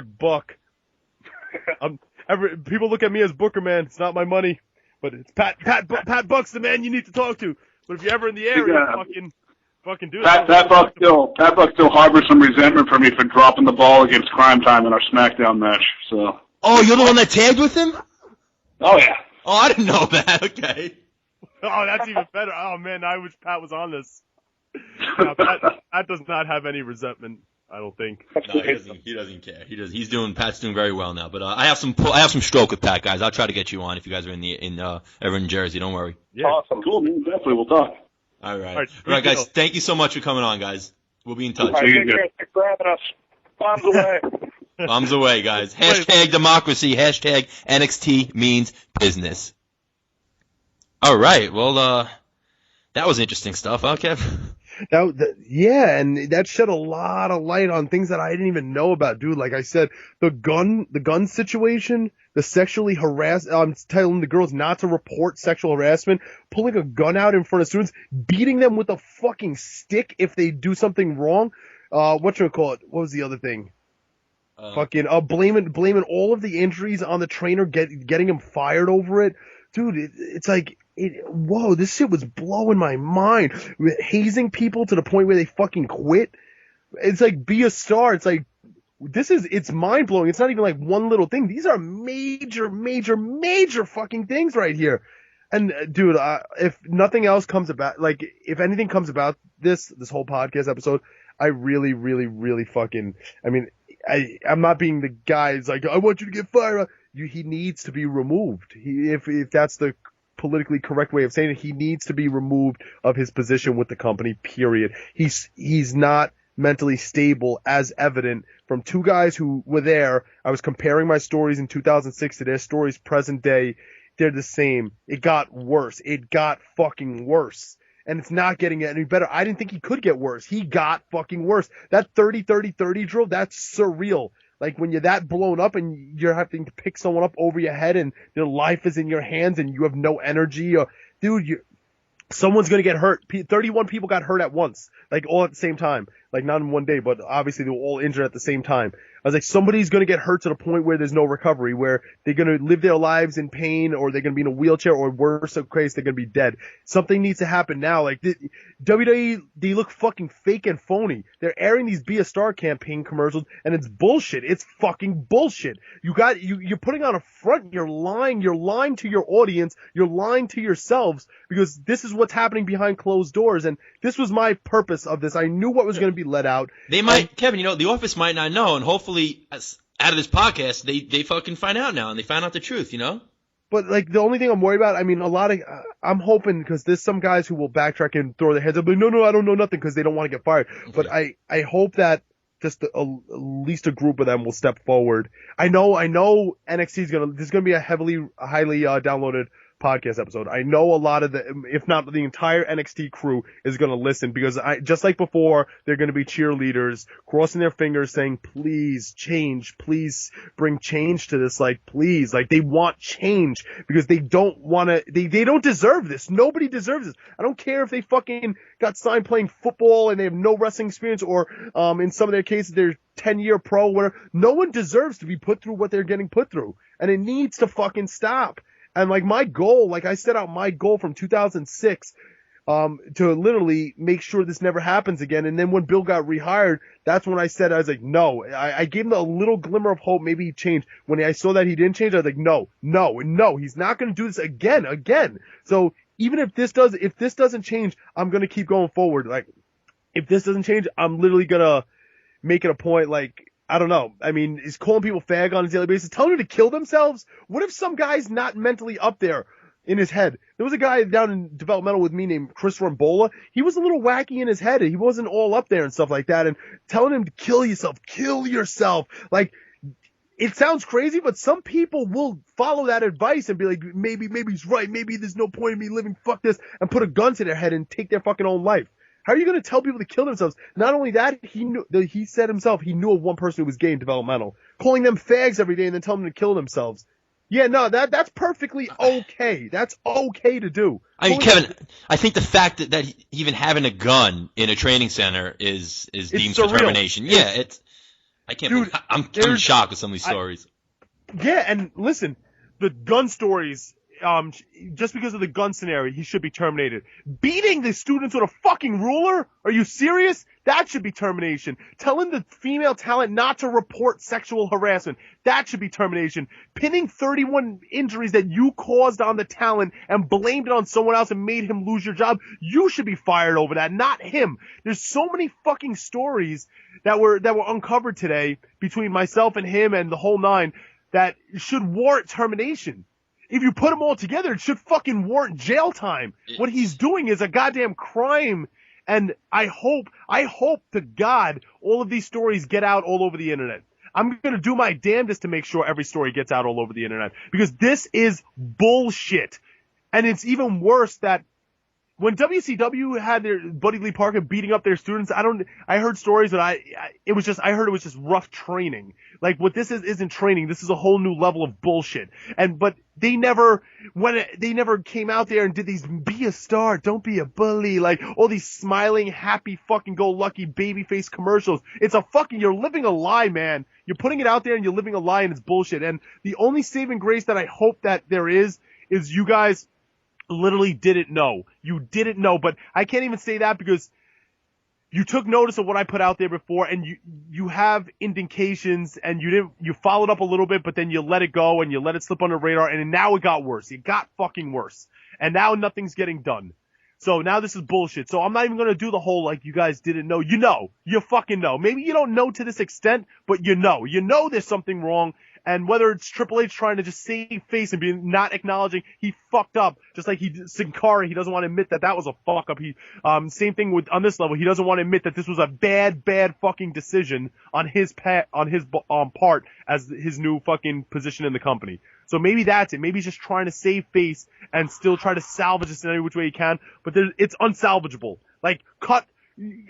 buck. People look at me as Booker, man. It's not my money, but it's Pat Buck's the man you need to talk to. But if you're ever in the area, fucking do it. Pat Buck still harbors some resentment for me for dropping the ball against Crime Time in our SmackDown match. So. Oh, you're the one that tagged with him? Oh yeah. Oh, I didn't know that. Okay. Oh, that's even better. Oh man, I wish Pat was on this. No, Pat does not have any resentment. I don't think. No, he doesn't care. Pat's doing very well now. But I have some stroke with Pat, guys. I'll try to get you on if you guys are ever in Jersey. Don't worry. Yeah. Awesome. Cool, man. Definitely, we'll talk. All right, guys. Thank you so much for coming on, guys. We'll be in touch. All right, thanks for having us. Bombs away. Bombs away, guys. Hashtag democracy. Hashtag NXT means business. All right. Well, that was interesting stuff, huh, Kev? Yeah, and that shed a lot of light on things that I didn't even know about, dude. Like I said, the gun situation, the sexually telling the girls not to report sexual harassment, pulling a gun out in front of students, beating them with a fucking stick if they do something wrong. What was the other thing? Blaming all of the injuries on the trainer, getting him fired over it. Dude, it's like, whoa, this shit was blowing my mind. Hazing people to the point where they fucking quit. It's like, be a star. It's like, it's mind blowing. It's not even like one little thing. These are major, major, major fucking things right here. And dude, if nothing else comes about, like, if anything comes about this whole podcast episode, I really, really, really fucking, I mean, I'm not being the guy who's like, I want you to get fired. He needs to be removed. If that's the politically correct way of saying it, he needs to be removed of his position with the company, period. He's not mentally stable, as evident from two guys who were there. I was comparing my stories in 2006 to their stories present day. They're the same. It got worse. It got fucking worse. And it's not getting any better. I didn't think he could get worse. He got fucking worse. That 30-30-30 drill, that's surreal. Like, when you're that blown up and you're having to pick someone up over your head and their life is in your hands and you have no energy, dude, someone's going to get hurt. 31 people got hurt at once, like, all at the same time. Like, not in one day, but obviously they were all injured at the same time. I was like, somebody's going to get hurt to the point where there's no recovery, where they're going to live their lives in pain, or they're going to be in a wheelchair, or worse case, they're going to be dead. Something needs to happen now. Like, WWE, they look fucking fake and phony. They're airing these Be a Star campaign commercials, and it's bullshit. It's fucking bullshit. You're putting on a front, you're lying to your audience, you're lying to yourselves, because this is what's happening behind closed doors, and this was my purpose of this. I knew what was going to be let out. They might, Kevin, the office might not know, and hopefully out of this podcast, they fucking find out now, and they find out the truth, But, like, the only thing I'm worried about, I mean, I'm hoping, because there's some guys who will backtrack and throw their heads up, like, no, I don't know nothing, because they don't want to get fired. Okay. But I hope that just at least a group of them will step forward. I know NXT there's gonna be a highly downloaded podcast episode. I know a lot of if not the entire NXT crew is going to listen, because just like before, they're going to be cheerleaders crossing their fingers saying, please change, please bring change to this. Like, please, like, they want change because they don't want to, they don't deserve this. Nobody deserves this. I don't care if they fucking got signed playing football and they have no wrestling experience, or, in some of their cases, they're 10-year pro, whatever. No one deserves to be put through what they're getting put through. And it needs to fucking stop. And, like, my goal, like, I set out my goal from 2006, to literally make sure this never happens again. And then when Bill got rehired, that's when I said, I was like, no. I gave him a little glimmer of hope. Maybe he changed. When I saw that he didn't change, I was like, no. He's not going to do this again. So even if this doesn't change, I'm going to keep going forward. Like, if this doesn't change, I'm literally going to make it a point, like, I don't know. I mean, is calling people fag on a daily basis, telling them to kill themselves? What if some guy's not mentally up there in his head? There was a guy down in developmental with me named Chris Rambola. He was a little wacky in his head. He wasn't all up there and stuff like that. And telling him to kill yourself. Like, it sounds crazy, but some people will follow that advice and be like, maybe he's right. Maybe there's no point in me living. Fuck this. And put a gun to their head and take their fucking own life. How are you going to tell people to kill themselves? Not only that, he said himself, he knew of one person who was gay in developmental, calling them fags every day and then telling them to kill themselves. Yeah, no, that's perfectly okay. That's okay to do. I mean, Kevin, I think the fact that even having a gun in a training center is deemed for termination. Yeah, I can't believe I'm shocked with some of these stories. Yeah, and listen, the gun stories, just because of the gun scenario, he should be terminated. Beating the students with a fucking ruler? Are you serious? That should be termination. Telling the female talent not to report sexual harassment. That should be termination. Pinning 31 injuries that you caused on the talent and blamed it on someone else and made him lose your job. You should be fired over that, not him. There's so many fucking stories that were uncovered today between myself and him and the whole nine that should warrant termination. If you put them all together, it should fucking warrant jail time. What he's doing is a goddamn crime. And I hope to God all of these stories get out all over the internet. I'm going to do my damnedest to make sure every story gets out all over the internet. Because this is bullshit. And it's even worse that when WCW had their Buddy Lee Parker beating up their students, I heard stories that I heard it was just rough training. Like what this isn't training. This is a whole new level of bullshit. But they never came out there and did these be a star, don't be a bully, like all these smiling, happy, fucking go lucky babyface commercials. It's you're living a lie, man. You're putting it out there and you're living a lie and it's bullshit. And the only saving grace that I hope that there is you guys literally didn't know. You didn't know, but I can't even say that because you took notice of what I put out there before and you have indications and you followed up a little bit, but then you let it go and you let it slip under the radar and now it got worse. It got fucking worse. And now nothing's getting done. So now this is bullshit. So I'm not even going to do the whole like you guys didn't know. You know. You fucking know. Maybe you don't know to this extent, but you know. You know there's something wrong. And whether it's Triple H trying to just save face and be not acknowledging he fucked up, just like Sin Cara, he doesn't want to admit that was a fuck up. Same thing on this level, he doesn't want to admit that this was a bad fucking decision on his part as his new fucking position in the company. So maybe that's it. Maybe he's just trying to save face and still try to salvage this in any which way he can, but it's unsalvageable. Like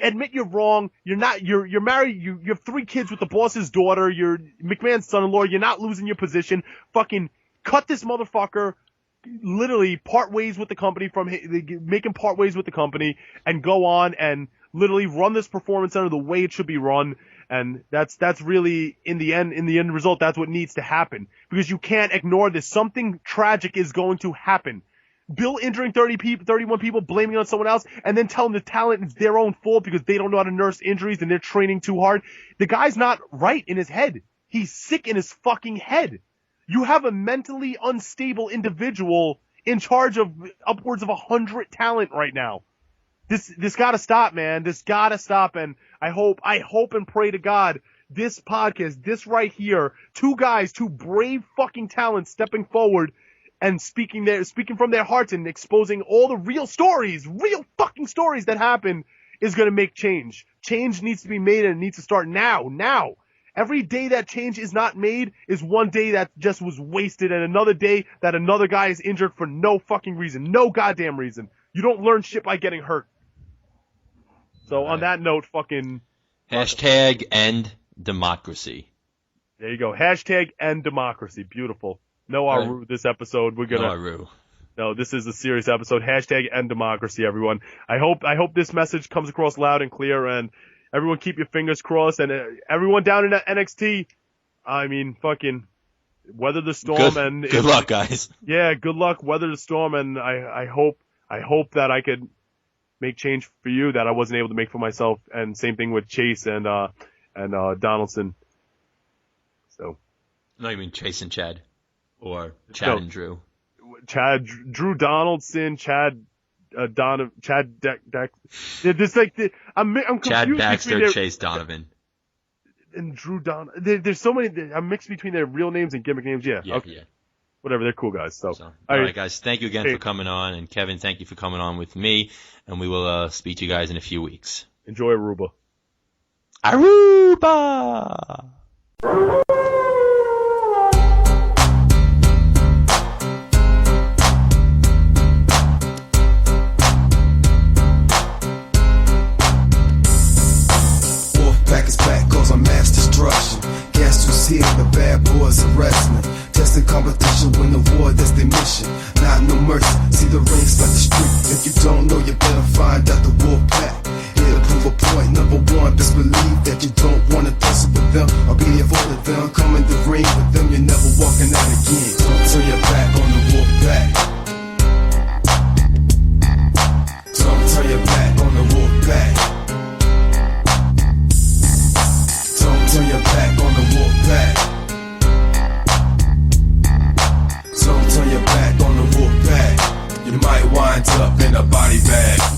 admit you're wrong. You're married. You have 3 kids with the boss's daughter. You're McMahon's son-in-law. You're not losing your position. Fucking cut this motherfucker. Literally part ways with the company make him part ways with the company and go on and literally run this performance center the way it should be run. And that's really in the end result, that's what needs to happen because you can't ignore this. Something tragic is going to happen. Bill injuring 31 people, blaming it on someone else, and then telling the talent it's their own fault because they don't know how to nurse injuries and they're training too hard. The guy's not right in his head. He's sick in his fucking head. You have a mentally unstable individual in charge of upwards of 100 talent right now. This gotta stop, man. This gotta stop, and I hope and pray to God this podcast, this right here, 2 brave fucking talents stepping forward and speaking from their hearts and exposing all the real fucking stories that happen is going to make change. Change needs to be made and it needs to start now. Every day that change is not made is one day that just was wasted and another day that another guy is injured for no fucking reason. No goddamn reason. You don't learn shit by getting hurt. So on that note, fucking... Hashtag end democracy. There you go. Hashtag end democracy. Beautiful. No Aru this episode. We're gonna. No Aru. No, this is a serious episode. Hashtag end democracy, everyone. I hope this message comes across loud and clear, and everyone keep your fingers crossed, and everyone down in NXT, I mean, fucking weather the storm good luck, guys. Yeah, good luck. Weather the storm, and I hope that I could make change for you that I wasn't able to make for myself, and same thing with Chase and Donaldson. So. No, you mean Chase and Chad. Or Chad and Drew. Drew Donaldson, Donovan, There's like I'm confused. Chad Baxter, Chase Donovan. And Drew Donovan. There's so many. I'm mixed between their real names and gimmick names. Yeah. Okay. Yeah. Whatever. They're cool guys. So all right, guys. Thank you again for coming on, and Kevin, thank you for coming on with me. And we will speak to you guys in a few weeks. Enjoy Aruba. Aruba. Guess who's here? The bad boys of wrestling. Testing competition, win the war, that's their mission. Not no mercy, see the rings like the street. If you don't know, you better find out the wolf pack. Here to prove prove a point. Number one, best believe that you don't wanna tussle with them or be there for them. Come in the ring with them, you're never walking out again. Don't turn your back on the wolf pack. Don't turn your back on the wolf pack. Don't turn your back on the wolf pack. Don't turn your back on the wolf pack. You might wind up in a body bag.